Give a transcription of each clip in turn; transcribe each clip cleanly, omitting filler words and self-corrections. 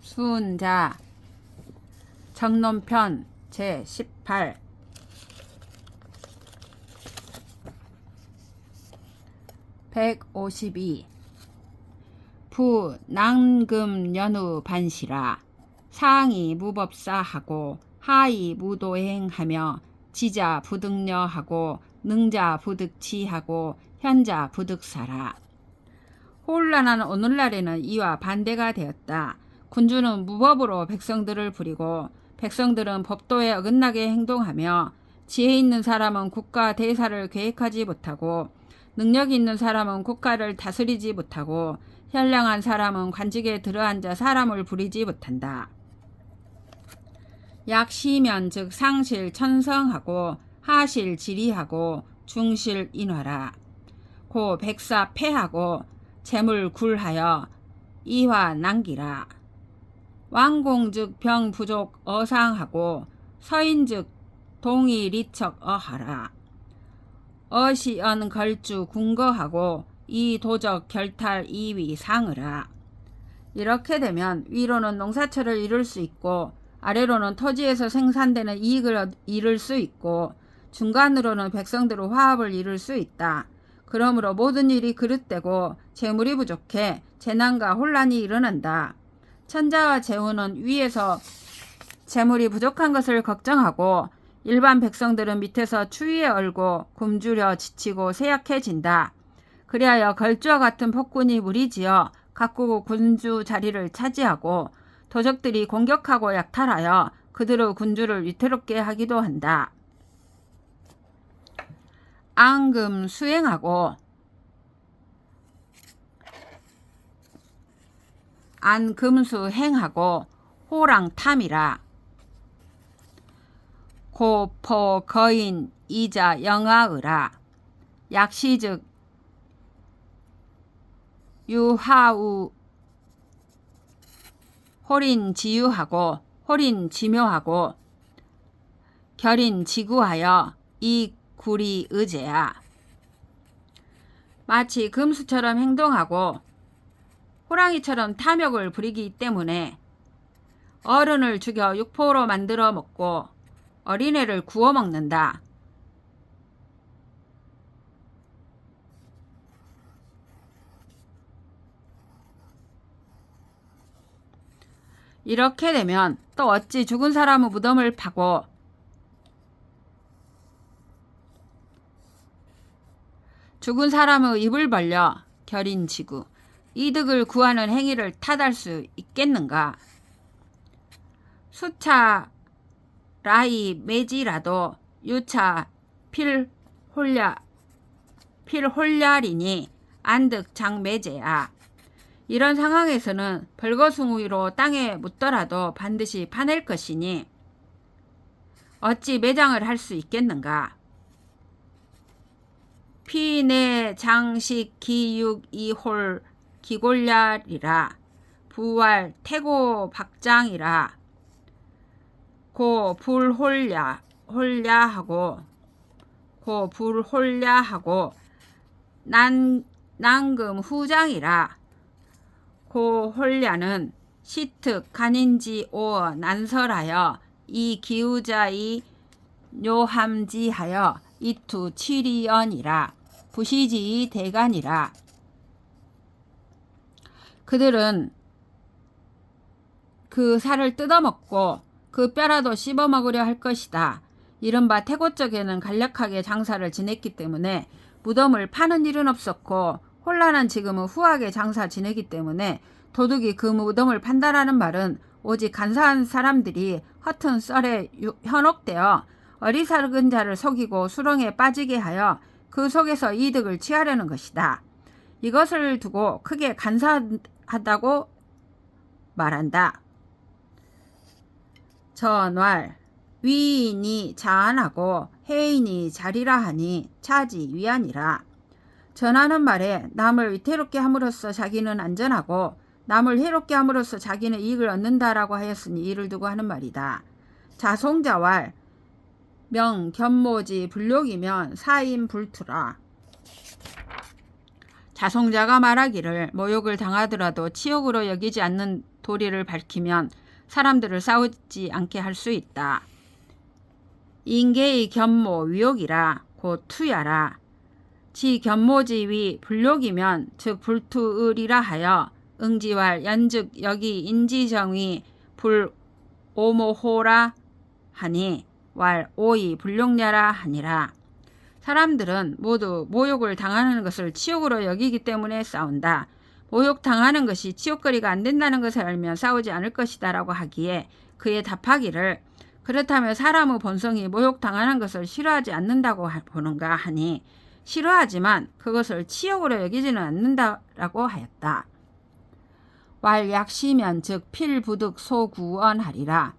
수은자 정론편 제18 152 부 낭금 연우 반시라 상이 무법사하고 하이 무도행하며 지자 부득녀하고 능자 부득치하고 현자 부득사라. 혼란한 오늘날에는 이와 반대가 되었다. 군주는 무법으로 백성들을 부리고 백성들은 법도에 어긋나게 행동하며 지혜 있는 사람은 국가 대사를 계획하지 못하고 능력이 있는 사람은 국가를 다스리지 못하고 현량한 사람은 관직에 들어앉아 사람을 부리지 못한다. 약시면 즉 상실 천성하고 하실 지리하고 중실 인화라. 고 백사 패하고 재물 굴하여 이화 난기라. 왕공 즉 병 부족 어상하고 서인 즉 동이 리척 어하라. 어시언 걸주 궁거하고 이 도적 결탈 이위 상으라. 이렇게 되면 위로는 농사철을 이룰 수 있고 아래로는 토지에서 생산되는 이익을 이룰 수 있고 중간으로는 백성들의 화합을 이룰 수 있다. 그러므로 모든 일이 그릇되고 재물이 부족해 재난과 혼란이 일어난다. 천자와 제후는 위에서 재물이 부족한 것을 걱정하고 일반 백성들은 밑에서 추위에 얼고 굶주려 지치고 쇠약해진다. 그리하여 걸주와 같은 폭군이 무리지어 각국 군주 자리를 차지하고 도적들이 공격하고 약탈하여 그들의 군주를 위태롭게 하기도 한다. 앙금 수행하고 안금수 행하고 호랑 탐이라. 고포 거인 이자 영하으라. 약시즉 유하우 홀인 지유하고 홀인 지묘하고 결인 지구하여 이 구리 의제야. 마치 금수처럼 행동하고 호랑이처럼 탐욕을 부리기 때문에 어른을 죽여 육포로 만들어 먹고 어린애를 구워 먹는다. 이렇게 되면 또 어찌 죽은 사람의 무덤을 파고 죽은 사람의 입을 벌려 결인지구 이득을 구하는 행위를 탓할 수 있겠는가? 수차 라이 매지라도 유차 필홀야리니 안득 장매제야. 이런 상황에서는 벌거숭이로 땅에 묻더라도 반드시 파낼 것이니 어찌 매장을 할 수 있겠는가? 피내 장식 기육 이홀 기골야리라. 부활 태고 박장이라. 고 불홀야하고 난금 후장이라. 고 홀야는 시특 간인지 오어 난설하여 이 기우자이 뇨함지하여 이투 칠이연이라. 부시지이 대간이라. 그들은 그 살을 뜯어먹고 그 뼈라도 씹어먹으려 할 것이다. 이른바 태고 쪽에는 간략하게 장사를 지냈기 때문에 무덤을 파는 일은 없었고 혼란한 지금은 후하게 장사 지내기 때문에 도둑이 그 무덤을 판다라는 말은 오직 간사한 사람들이 허튼 썰에 현혹되어 어리석은 자를 속이고 수렁에 빠지게 하여 그 속에서 이득을 취하려는 것이다. 이것을 두고 크게 간사하다고 말한다. 전왈 위인이 자안하고 해인이 자리라 하니 차지 위안이라. 전하는 말에 남을 위태롭게 함으로써 자기는 안전하고 남을 해롭게 함으로써 자기는 이익을 얻는다라고 하였으니 이를 두고 하는 말이다. 자송자왈 명 견모지 불욕이면 사임불투라. 자송자가 말하기를 모욕을 당하더라도 치욕으로 여기지 않는 도리를 밝히면 사람들을 싸우지 않게 할 수 있다. 인계의 견모 위욕이라 곧 투야라. 지 견모지위 불욕이면 즉 불투을이라 하여 응지왈 연즉 여기 인지정위 불오모호라 하니 왈 오이 불욕냐라 하니라. 사람들은 모두 모욕을 당하는 것을 치욕으로 여기기 때문에 싸운다. 모욕 당하는 것이 치욕거리가 안 된다는 것을 알면 싸우지 않을 것이다 라고 하기에 그의 답하기를 그렇다면 사람의 본성이 모욕 당하는 것을 싫어하지 않는다고 보는가 하니 싫어하지만 그것을 치욕으로 여기지는 않는다라고 하였다. 왈 약시면 즉 필부득 소구언하리라.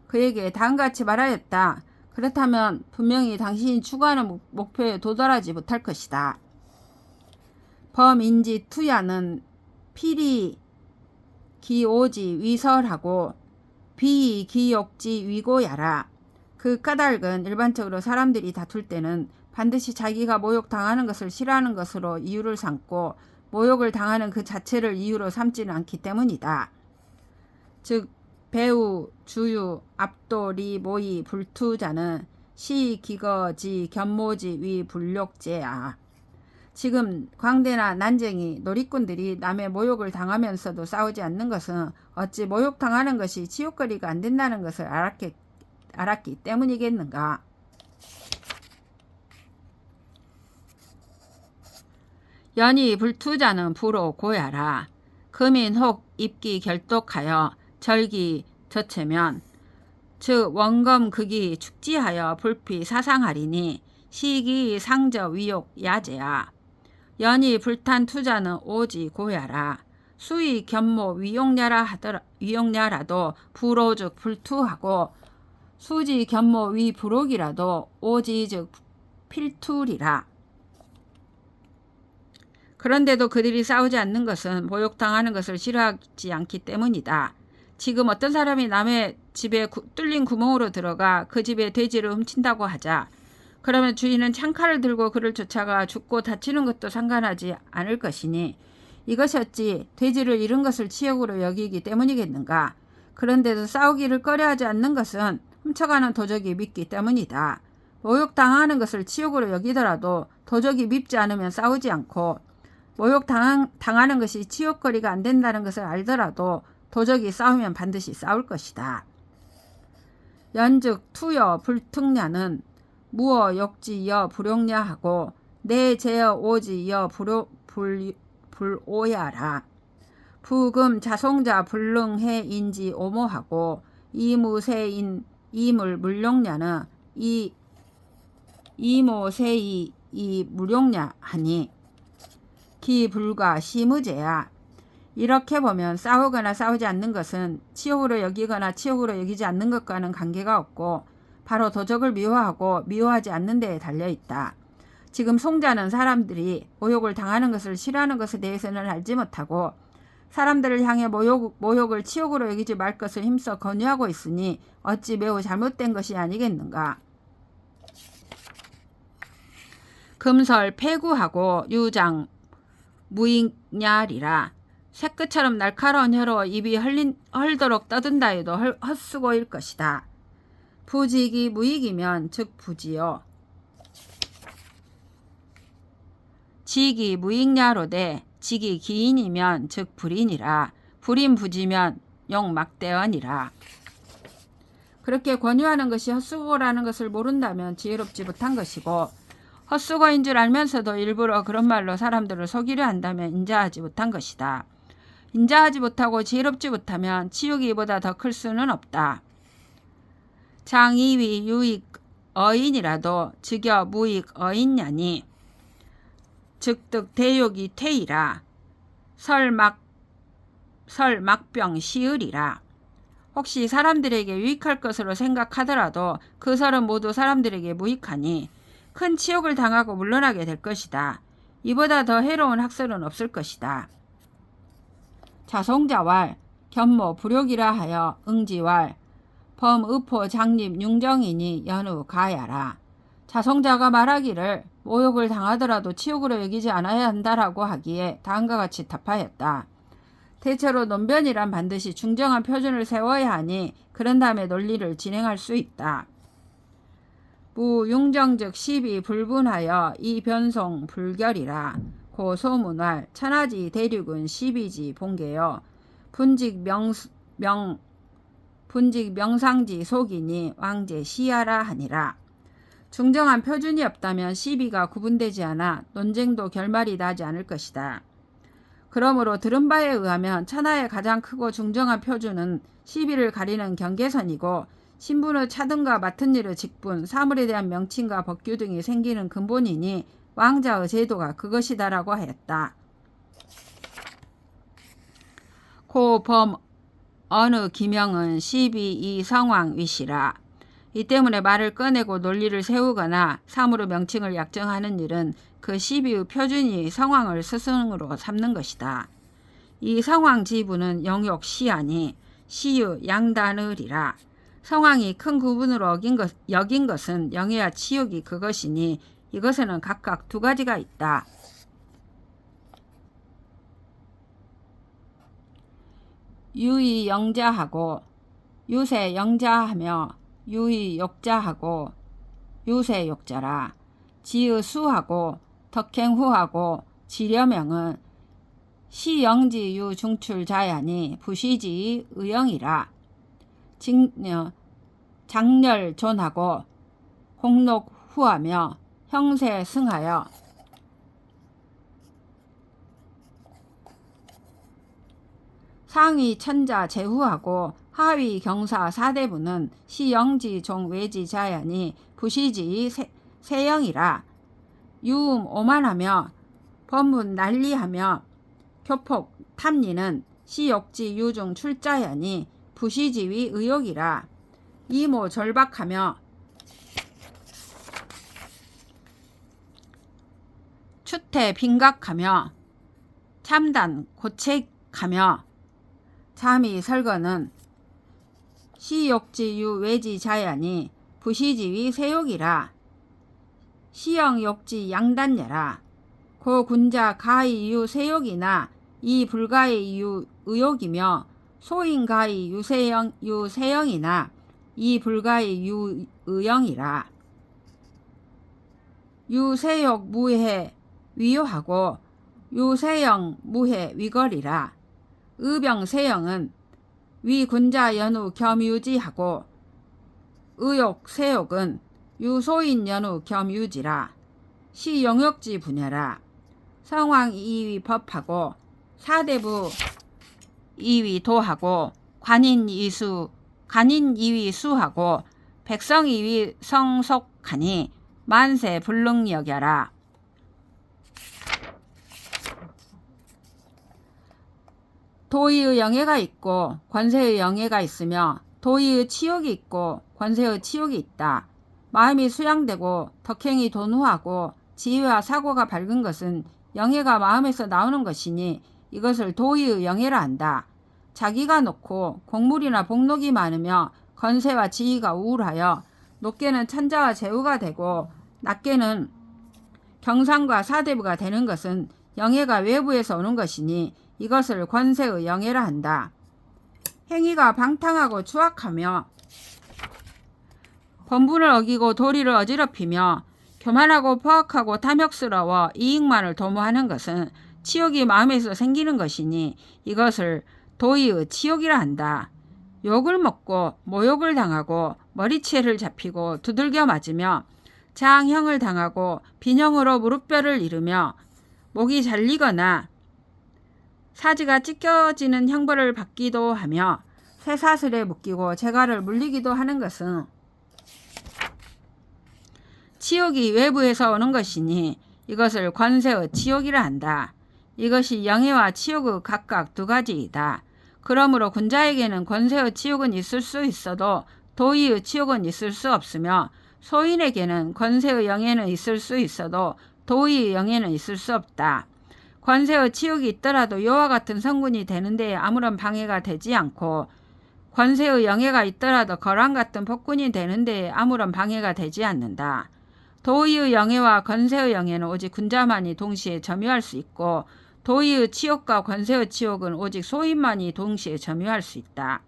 그에게 다음같이 말하였다. 그렇다면 분명히 당신이 추구하는 목표에 도달하지 못할 것이다. 범인지 투야는 필이 기오지 위설하고 비 기욕지 위고야라. 그 까닭은 일반적으로 사람들이 다툴 때는 반드시 자기가 모욕당하는 것을 싫어하는 것으로 이유를 삼고 모욕을 당하는 그 자체를 이유로 삼지는 않기 때문이다. 즉 배우, 주유, 압도, 리, 모이, 불투자는 시, 기거지, 견모지, 위, 불욕제야. 지금 광대나 난쟁이, 놀이꾼들이 남의 모욕을 당하면서도 싸우지 않는 것은 어찌 모욕당하는 것이 치욕거리가 안 된다는 것을 알았기 때문이겠는가. 연이 불투자는 불오 고야라. 금인 혹 입기 결독하여 절기 저체면 즉 원검 극이 축지하여 불피 사상하리니 시기 상저 위욕 야제야. 연이 불탄 투자는 오지 고야라. 수의 견모 위욕냐라도 불오 즉 불투하고 수지 견모 위 불옥이라도 오지 즉 필투리라. 그런데도 그들이 싸우지 않는 것은 모욕당하는 것을 싫어하지 않기 때문이다. 지금 어떤 사람이 남의 집에 뚫린 구멍으로 들어가 그 집에 돼지를 훔친다고 하자. 그러면 주인은 창칼을 들고 그를 쫓아가 죽고 다치는 것도 상관하지 않을 것이니 이것이 어찌 돼지를 잃은 것을 치욕으로 여기기 때문이겠는가. 그런데도 싸우기를 꺼려하지 않는 것은 훔쳐가는 도적이 밉기 때문이다. 모욕당하는 것을 치욕으로 여기더라도 도적이 밉지 않으면 싸우지 않고 모욕당하는 것이 치욕거리가 안 된다는 것을 알더라도 도적이 싸우면 반드시 싸울 것이다. 연즉 투여 불특냐는 무어 욕지여 불용냐하고 내제여 오지여 불오야라. 부금 자송자 불능해 인지 오모하고 이무세인 이물 물용냐는 이모세이 이 무용냐 하니 기불과 시무제야. 이렇게 보면 싸우거나 싸우지 않는 것은 치욕으로 여기거나 치욕으로 여기지 않는 것과는 관계가 없고 바로 도적을 미워하고 미워하지 않는 데에 달려있다. 지금 송자는 사람들이 모욕을 당하는 것을 싫어하는 것에 대해서는 알지 못하고 사람들을 향해 모욕을 치욕으로 여기지 말 것을 힘써 권유하고 있으니 어찌 매우 잘못된 것이 아니겠는가. 금설 폐구하고 유장 무익냐리라. 새끝처럼 날카로운 혀로 입이 헐도록 떠든다 해도 헛수고일 것이다. 부직이 무익이면 즉 부지요. 직이 무익냐로되 직이 기인이면 즉 불인이라. 불인 부지면 용막대언이라. 그렇게 권유하는 것이 헛수고라는 것을 모른다면 지혜롭지 못한 것이고 헛수고인 줄 알면서도 일부러 그런 말로 사람들을 속이려 한다면 인자하지 못한 것이다. 인자하지 못하고 지혜롭지 못하면 치욕이 이보다 더 클 수는 없다. 장이위 유익 어인이라도 즉여 무익 어인냐니 즉득 대욕이 퇴이라. 설막병 시을이라. 혹시 사람들에게 유익할 것으로 생각하더라도 그 설은 모두 사람들에게 무익하니 큰 치욕을 당하고 물러나게 될 것이다. 이보다 더 해로운 학설은 없을 것이다. 자송자왈 견모 불욕이라 하여 응지왈 범의포 장립 융정이니 연우 가야라. 자송자가 말하기를 모욕을 당하더라도 치욕으로 여기지 않아야 한다라고 하기에 다음과 같이 답하였다. 대체로 논변이란 반드시 중정한 표준을 세워야 하니 그런 다음에 논리를 진행할 수 있다. 무융정즉 시비 불분하여 이 변송 불결이라. 고 소문활 천하지 대륙은 시비지 본계여 분직 명상지 속이니 왕제 시하라 하니라. 중정한 표준이 없다면 시비가 구분되지 않아 논쟁도 결말이 나지 않을 것이다. 그러므로 들은 바에 의하면 천하의 가장 크고 중정한 표준은 시비를 가리는 경계선이고 신분의 차등과 맡은 일의 직분, 사물에 대한 명칭과 법규 등이 생기는 근본이니 왕자의 제도가 그것이다라고 하였다. 고 범 어느 기명은 시비 이 성왕 위시라. 이 때문에 말을 꺼내고 논리를 세우거나 사물의 명칭을 약정하는 일은 그 시비의 표준이 성왕을 스승으로 삼는 것이다. 이 성왕 지부는 영욕 시하니 시유 양단을이라. 성왕이 큰 구분으로 여긴 것은 영예와 치욕이 그것이니 이것에는 각각 두 가지가 있다. 유의 영자하고 유세 영자하며 유의 욕자하고 유세 욕자라. 지의 수하고 덕행후하고 지려명은 시영지 유중출자야니 부시지 의영이라. 장렬존하고 공록후하며 형세 승하여 상위 천자 제후하고 하위 경사 사대부는 시영지 종외지 자야니 부시지 세영이라. 유음 오만하며 법문 난리하며 교폭 탐리는 시욕지 유중 출자야니 부시지위 의욕이라. 이모 절박하며 추태 빈각하며 참단 고책하며 잠이 설거는 시욕지 유외지 자야니 부시지위 세욕이라. 시영욕지 양단여라. 고 군자 가히 유 세욕이나 이 불가히 유 의욕이며 소인가히 유세영이나 이 불가히 유 의영이라. 유세욕 무해 위요하고 유세영 무해 위거리라. 의병세영은 위군자 연우 겸유지하고 의욕 세욕은 유소인 연우 겸유지라. 시영욕지 분야라. 성왕 2위 법하고 사대부 2위 도하고 관인 2위 수하고 백성 2위 성속하니 만세 불능여겨라. 도의의 영예가 있고 권세의 영예가 있으며 도의의 치욕이 있고 권세의 치욕이 있다. 마음이 수양되고 덕행이 돈후하고 지혜와 사고가 밝은 것은 영예가 마음에서 나오는 것이니 이것을 도의의 영예라 한다. 자기가 높고 공물이나 복록이 많으며 건세와 지위가 우울하여 높게는 천자와 제후가 되고 낮게는 경상과 사대부가 되는 것은 영예가 외부에서 오는 것이니 이것을 권세의 영예라 한다. 행위가 방탕하고 추악하며 본분을 어기고 도리를 어지럽히며 교만하고 포악하고 탐욕스러워 이익만을 도모하는 것은 치욕이 마음에서 생기는 것이니 이것을 도의의 치욕이라 한다. 욕을 먹고 모욕을 당하고 머리채를 잡히고 두들겨 맞으며 장형을 당하고 빈형으로 무릎뼈를 잃으며 목이 잘리거나 사지가 찢겨지는 형벌을 받기도 하며 쇠사슬에 묶이고 재갈을 물리기도 하는 것은 치욕이 외부에서 오는 것이니 이것을 권세의 치욕이라 한다. 이것이 영예와 치욕의 각각 두 가지이다. 그러므로 군자에게는 권세의 치욕은 있을 수 있어도 도의의 치욕은 있을 수 없으며 소인에게는 권세의 영예는 있을 수 있어도 도의의 영예는 있을 수 없다. 권세의 치욕이 있더라도 요와 같은 성군이 되는 데에 아무런 방해가 되지 않고 권세의 영예가 있더라도 거랑 같은 폭군이 되는 데에 아무런 방해가 되지 않는다. 도의의 영예와 권세의 영예는 오직 군자만이 동시에 점유할 수 있고 도의의 치욕과 권세의 치욕은 오직 소인만이 동시에 점유할 수 있다.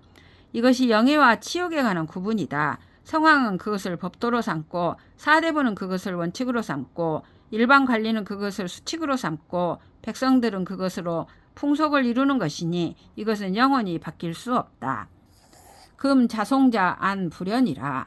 이것이 영예와 치욕에 관한 구분이다. 성왕은 그것을 법도로 삼고 사대부는 그것을 원칙으로 삼고 일반 관리는 그것을 수칙으로 삼고 백성들은 그것으로 풍속을 이루는 것이니 이것은 영원히 바뀔 수 없다. 금 자송자 안 불연이라.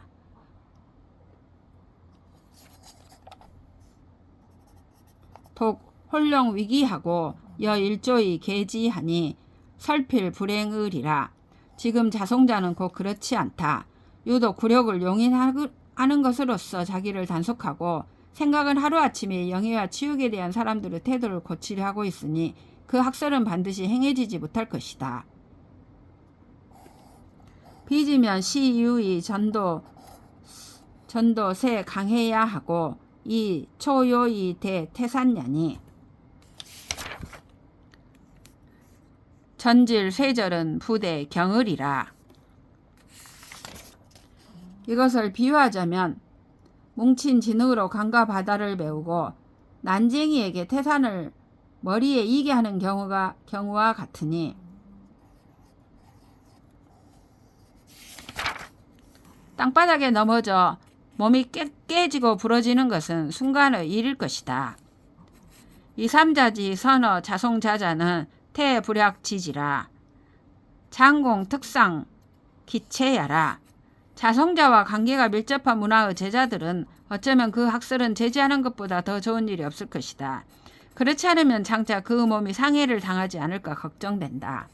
독 홀령 위기하고 여일조의 계지하니 설필 불행의리라. 지금 자송자는 곧 그렇지 않다. 유독 굴욕을 용인하는 것으로서 자기를 단속하고 생각은 하루아침에 영예와 치욕에 대한 사람들의 태도를 고치려 하고 있으니 그 학설은 반드시 행해지지 못할 것이다. 빚이면 시유의 전도 세 강해야 하고 이 초요의 대 태산냐니 전질 쇠절은 부대 경을이라. 이것을 비유하자면 뭉친 진흙으로 강과 바다를 메우고 난쟁이에게 태산을 머리에 이게 하는 경우와 같으니 땅바닥에 넘어져 몸이 깨지고 부러지는 것은 순간의 일일 것이다. 이삼자지 선어 자송자자는 태불약지지라. 장공 특상 기체야라. 자송자와 관계가 밀접한 문화의 제자들은 어쩌면 그 학설은 제지하는 것보다 더 좋은 일이 없을 것이다. 그렇지 않으면 장차 그 몸이 상해를 당하지 않을까 걱정된다.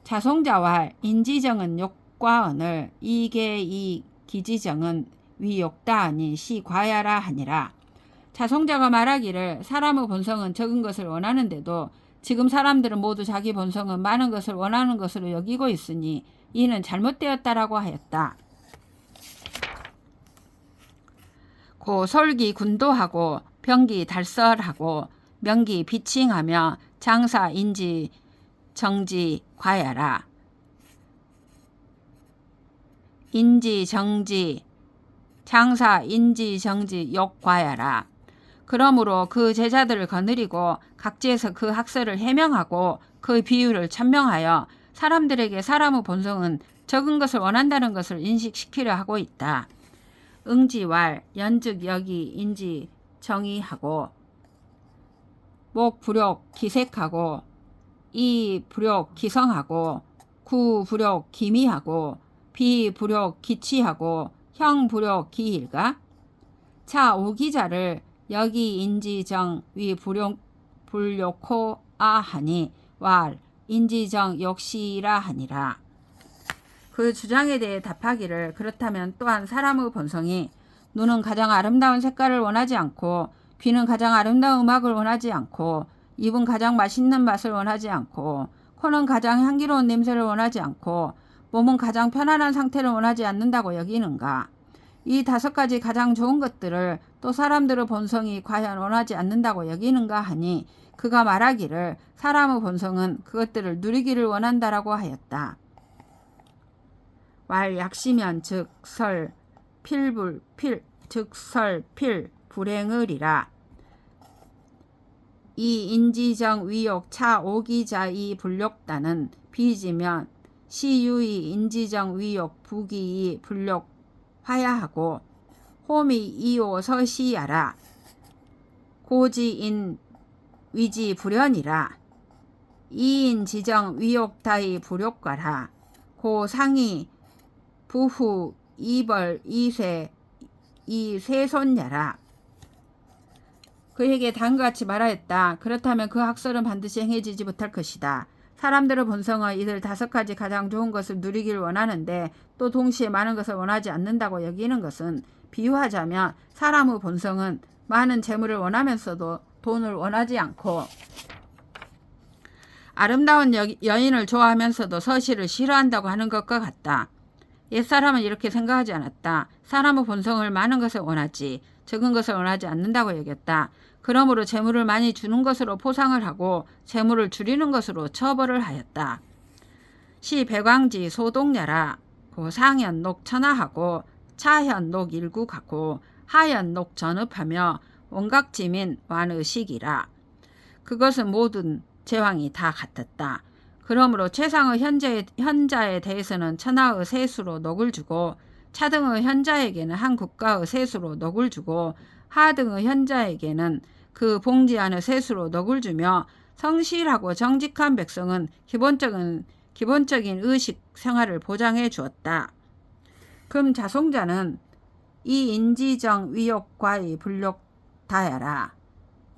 자송자와 인지정은 욕과 언을 이계이 기지정은 위욕다하니 시과야라 하니라. 자송자가 말하기를 사람의 본성은 적은 것을 원하는데도 지금 사람들은 모두 자기 본성은 많은 것을 원하는 것으로 여기고 있으니 이는 잘못되었다라고 하였다. 고 솔기 군도하고 병기 달설하고 명기 비칭하며 장사 인지 정지 과야라. 인지 정지 장사 인지 정지 욕과야라. 그러므로 그 제자들을 거느리고 각지에서 그 학설을 해명하고 그 비유를 천명하여 사람들에게 사람의 본성은 적은 것을 원한다는 것을 인식시키려 하고 있다. 응지왈 연즉 여기 인지 정의하고 목 불욕 기색하고 이 불욕 기성하고 구 불욕 기미하고 비 불욕 기치하고 형 불욕 기일가. 차 오기자를 여기 인지정 위 불욕코 아하니 왈 인지정 역시라 하니라. 그 주장에 대해 답하기를 그렇다면 또한 사람의 본성이 눈은 가장 아름다운 색깔을 원하지 않고 귀는 가장 아름다운 음악을 원하지 않고 입은 가장 맛있는 맛을 원하지 않고 코는 가장 향기로운 냄새를 원하지 않고 몸은 가장 편안한 상태를 원하지 않는다고 여기는가. 이 5가지 가장 좋은 것들을 또 사람들의 본성이 과연 원하지 않는다고 여기는가 하니 그가 말하기를 사람의 본성은 그것들을 누리기를 원한다라고 하였다. 왈 약시면 즉설 필 불행을이라. 이 인지정 위욕 차 오기자이 불욕다는 비지면 시유이 인지정 위욕 부기이 불욕 화야하고 홈이 이오 서시야라. 고지인 위지 불연이라. 이인 지정 위욕다이 불욕과라. 고 상이 부후 이벌 이쇠 이쇠손야라. 그에게 다음과 같이 말하였다. 그렇다면 그 학설은 반드시 행해지지 못할 것이다. 사람들의 본성은 이들 5가지 가장 좋은 것을 누리기를 원하는데 또 동시에 많은 것을 원하지 않는다고 여기는 것은 비유하자면 사람의 본성은 많은 재물을 원하면서도 돈을 원하지 않고 아름다운 여인을 좋아하면서도 서시를 싫어한다고 하는 것과 같다. 옛사람은 이렇게 생각하지 않았다. 사람의 본성을 많은 것을 원하지 적은 것을 원하지 않는다고 여겼다. 그러므로 재물을 많이 주는 것으로 포상을 하고 재물을 줄이는 것으로 처벌을 하였다. 시 백왕지 소동야라. 고 상현 녹 천하하고 차현 녹 일국하고 하현 녹 전읍하며 원각지민 완의식이라. 그것은 모든 제왕이 다 같았다. 그러므로 최상의 현자에 대해서는 천하의 세수로 녹을 주고 차등의 현자에게는 한 국가의 세수로 녹을 주고 하등의 현자에게는 그 봉지안의 세수로 녹을 주며 성실하고 정직한 백성은 기본적인 의식 생활을 보장해 주었다. 금 자송자는 이 인지정 위욕과의 불욕다야라.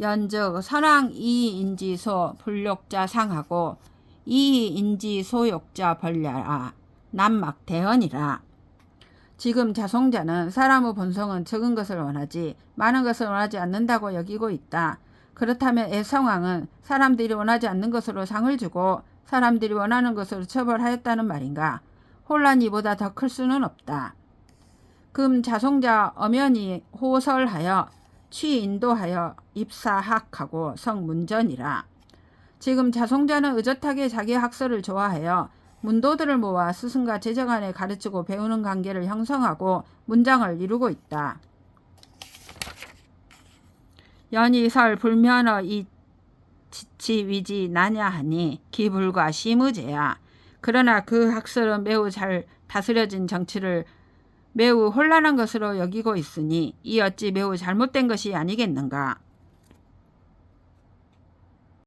연즉 선왕 이인지소 불욕자 상하고 이인지소욕자 벌야라. 남막 대언이라. 지금 자송자는 사람의 본성은 적은 것을 원하지 많은 것을 원하지 않는다고 여기고 있다. 그렇다면 애성왕은 사람들이 원하지 않는 것으로 상을 주고 사람들이 원하는 것으로 처벌하였다는 말인가? 혼란이 보다 더 클 수는 없다. 금 자송자 엄연히 호설하여 취인도하여 입사학하고 성문전이라. 지금 자송자는 의젓하게 자기 학설을 좋아하여 문도들을 모아 스승과 제자 간에 가르치고 배우는 관계를 형성하고 문장을 이루고 있다. 연이설 불면허 이 지치위지 나냐하니 기불과 심의제야. 그러나 그 학설은 매우 잘 다스려진 정치를 매우 혼란한 것으로 여기고 있으니 이 어찌 매우 잘못된 것이 아니겠는가.